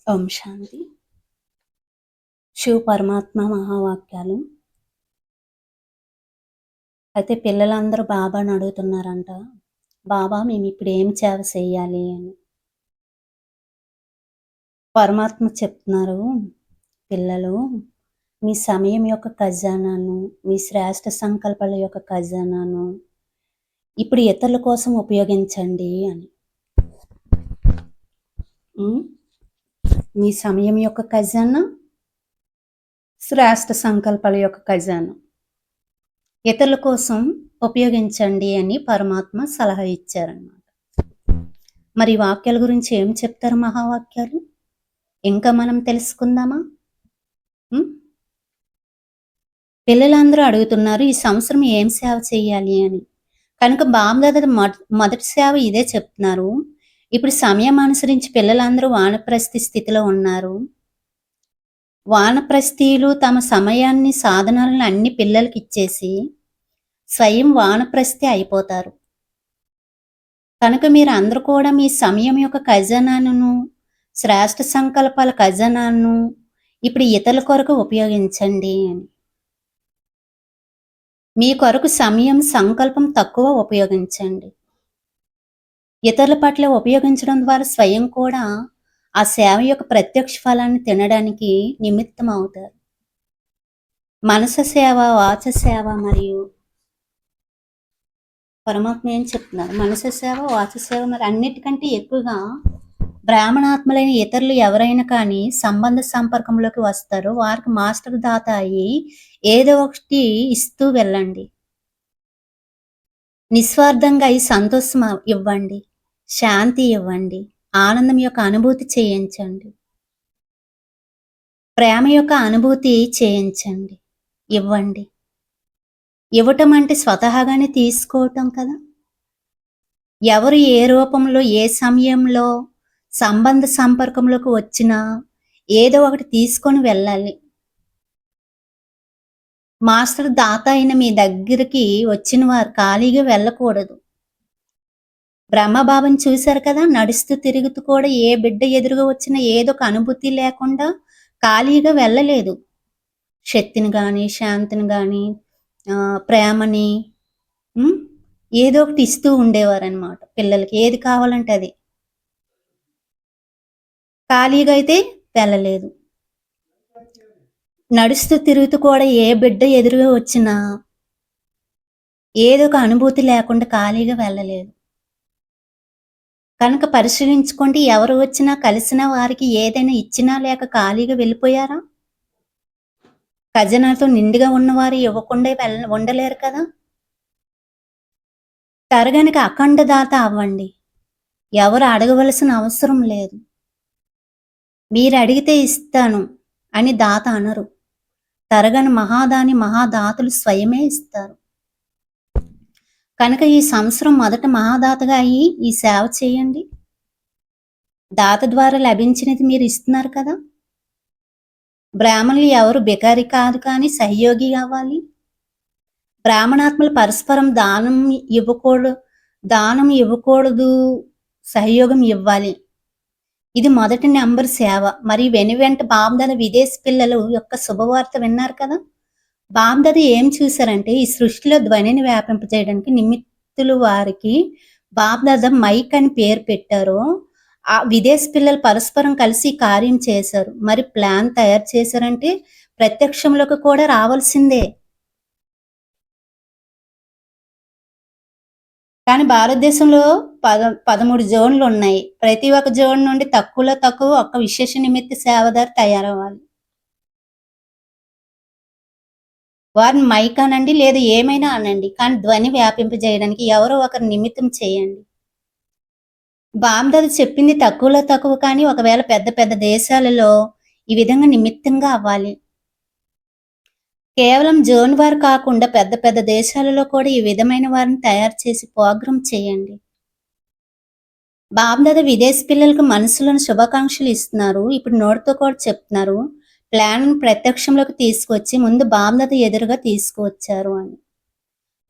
ఓం శాంతి. శివ పరమాత్మ మహావాక్యాలు. అయితే పిల్లలందరూ బాబాని అడుగుతున్నారంట, బాబా మేము ఇప్పుడు ఏం సేవ చేయాలి అని. పరమాత్మ చెప్తున్నారు, పిల్లలు మీ సమయం యొక్క ఖజానాను, మీ శ్రేష్ఠ సంకల్పాల యొక్క ఖజానాను ఇప్పుడు ఇతరుల కోసం ఉపయోగించండి అని. మీ సమయం యొక్క ఖజానా, శ్రేష్ఠ సంకల్పాల యొక్క ఖజానా ఇతరుల కోసం ఉపయోగించండి అని పరమాత్మ సలహా ఇచ్చారన్నమాట. మరి వాక్యాల గురించి ఏం చెప్తారు మహావాక్యాలు? ఇంకా మనం తెలుసుకుందామా? పిల్లలందరూ అడుగుతున్నారు ఈ సంవత్సరం ఏం సేవ చేయాలి అని. కనుక బామ్దాద మొదటి సేవ ఇదే చెప్తున్నారు. ఇప్పుడు సమయం అనుసరించి పిల్లలందరూ వానప్రస్థి స్థితిలో ఉన్నారు. వానప్రస్థీలు తమ సమయాన్ని, సాధనాలను అన్ని పిల్లలకి ఇచ్చేసి స్వయం వానప్రస్థి అయిపోతారు. కనుక మీరు అందరూ కూడా మీ సమయం యొక్క ఖజానాను, శ్రేష్ఠ సంకల్పాల ఖజానాను ఇప్పుడు ఇతరుల కొరకు ఉపయోగించండి అని. మీ కొరకు సమయం, సంకల్పం తక్కువ ఉపయోగించండి. ఇతరుల పట్ల ఉపయోగించడం ద్వారా స్వయం కూడా ఆ సేవ యొక్క ప్రత్యక్ష ఫలాన్ని తినడానికి నిమిత్తం అవుతారు. మనసు సేవ, వాచ సేవ మరియు పరమాత్మ ఏం చెప్తున్నారు? మనసు సేవ, వాచ సేవ మరి అన్నిటికంటే ఎక్కువగా బ్రాహ్మణాత్మలైన ఇతరులు ఎవరైనా కానీ సంబంధ సంపర్కంలోకి వస్తారో వారికి మాస్టర్ దాత అయ్యి ఏదో ఒకటి ఇస్తూ వెళ్ళండి. నిస్వార్థంగా అయి సంతోషం ఇవ్వండి, శాంతి ఇవ్వండి, ఆనందం యొక్క అనుభూతి చేయించండి, ప్రేమ యొక్క అనుభూతి చేయించండి, ఇవ్వండి. ఇవ్వటం అంటే స్వతహాగానే తీసుకోవటం కదా. ఎవరు ఏ రూపంలో, ఏ సమయంలో సంబంధ సంపర్కంలోకి వచ్చినా ఏదో ఒకటి తీసుకొని వెళ్ళాలి. మాస్టర్ దాత అయిన మీ దగ్గరికి వచ్చిన వారు ఖాళీగా వెళ్ళకూడదు. బ్రహ్మబాబాని చూశారు కదా, నడుస్తూ తిరుగుతూ కూడా ఏ బిడ్డ ఎదురుగా వచ్చినా ఏదో ఒక అనుభూతి లేకుండా ఖాళీగా వెళ్ళలేదు. శక్తిని కానీ, శాంతిని కానీ, ప్రేమని ఏదో ఒకటి ఇస్తూ ఉండేవారు అనమాట. పిల్లలకి ఏది కావాలంటే అది. ఖాళీగా అయితే వెళ్ళలేదు. నడుస్తూ తిరుగుతూ కూడా ఏ బిడ్డ ఎదురుగా వచ్చినా ఏదో ఒక అనుభూతి లేకుండా ఖాళీగా వెళ్ళలేదు. కనుక పరిశీలించుకోండి, ఎవరు వచ్చినా కలిసిన వారికి ఏదైనా ఇచ్చినా లేక ఖాళీగా వెళ్ళిపోయారా? ఖజనాతో నిండుగా ఉన్నవారు ఇవ్వకుండా ఉండలేరు కదా. తరగనికి అఖండ దాత అవ్వండి. ఎవరు అడగవలసిన అవసరం లేదు. మీరు అడిగితే ఇస్తాను అని దాత అనరు. తరగని మహాదాని, మహాదాతలు స్వయమే ఇస్తారు. కనుక ఈ సంవత్సరం మొదట మహాదాతగా అయ్యి ఈ సేవ చేయండి. దాత ద్వారా లభించినది మీరు ఇస్తున్నారు కదా. బ్రాహ్మణులు ఎవరు బికారి కాదు, కానీ సహయోగి కావాలి. బ్రాహ్మణాత్మలు పరస్పరం దానం ఇవ్వకూడదు, సహయోగం ఇవ్వాలి. ఇది మొదటి నెంబర్ సేవ. మరి వెనువెంట బాబ్దాద విదేశీ పిల్లలు యొక్క శుభవార్త విన్నారు కదా. బాబ్దాద ఏం చూశారంటే ఈ సృష్టిలో ధ్వనిని వ్యాపింపజేయడానికి నిమిత్తులు వారికి బాబ్దాద మైక్ అని పేరు పెట్టారు. ఆ విదేశీ పిల్లలు పరస్పరం కలిసి కార్యం చేశారు. మరి ప్లాన్ తయారు చేశారంటే ప్రత్యక్షంలోకి కూడా రావాల్సిందే. కానీ భారతదేశంలో 13 జోన్లు ఉన్నాయి. ప్రతి ఒక్క జోన్ నుండి తక్కువలో తక్కువ ఒక విశేష నిమిత్త సేవదారు తయారవ్వాలి. వారిని మైక్ అనండి, లేదా ఏమైనా అనండి, కానీ ధ్వని వ్యాపింపజేయడానికి ఎవరో ఒకరు నిమిత్తం చేయండి. బామ్దాద చెప్పింది తక్కువలో తక్కువ, కానీ ఒకవేళ పెద్ద పెద్ద దేశాలలో ఈ విధంగా నిమిత్తంగా అవ్వాలి. కేవలం జోన్ వారు కాకుండా పెద్ద పెద్ద దేశాలలో కూడా ఈ విధమైన వారిని తయారు చేసి ప్రోగ్రామ్ చేయండి. బాబ్దాద విదేశీ పిల్లలకు మనసులోని శుభాకాంక్షలు ఇస్తున్నారు. ఇప్పుడు నోటితో కూడా చెప్తున్నారు. ప్లాన్ ప్రత్యక్షంలోకి తీసుకొచ్చి ముందు బాబ్దాద ఎదురుగా తీసుకువచ్చారు అని.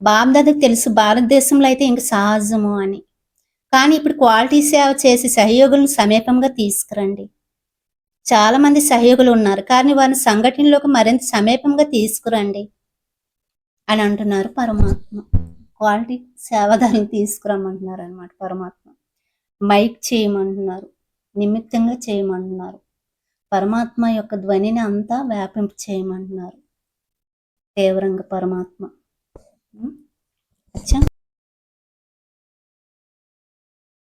బాబ్దాదకు తెలుసు భారతదేశంలో అయితే ఇంక సహజము అని. కానీ ఇప్పుడు క్వాలిటీ సేవ చేసి సహయోగులను సమీపంగా తీసుకురండి. చాలా మంది సహయోగులు ఉన్నారు. కానీ వారిని సంఘటనలోకి మరింత సమీపంగా తీసుకురండి అని అంటున్నారు పరమాత్మ. క్వాలిటీ సేవదారులను తీసుకురమ్మంటున్నారు అనమాట పరమాత్మ. మైక్ చేయమంటున్నారు. నిమిత్తంగా చేయమంటున్నారు. పరమాత్మ యొక్క ధ్వనిని అంతా వ్యాపింప చేయమంటున్నారు తీవ్రంగా పరమాత్మ. అచ్చా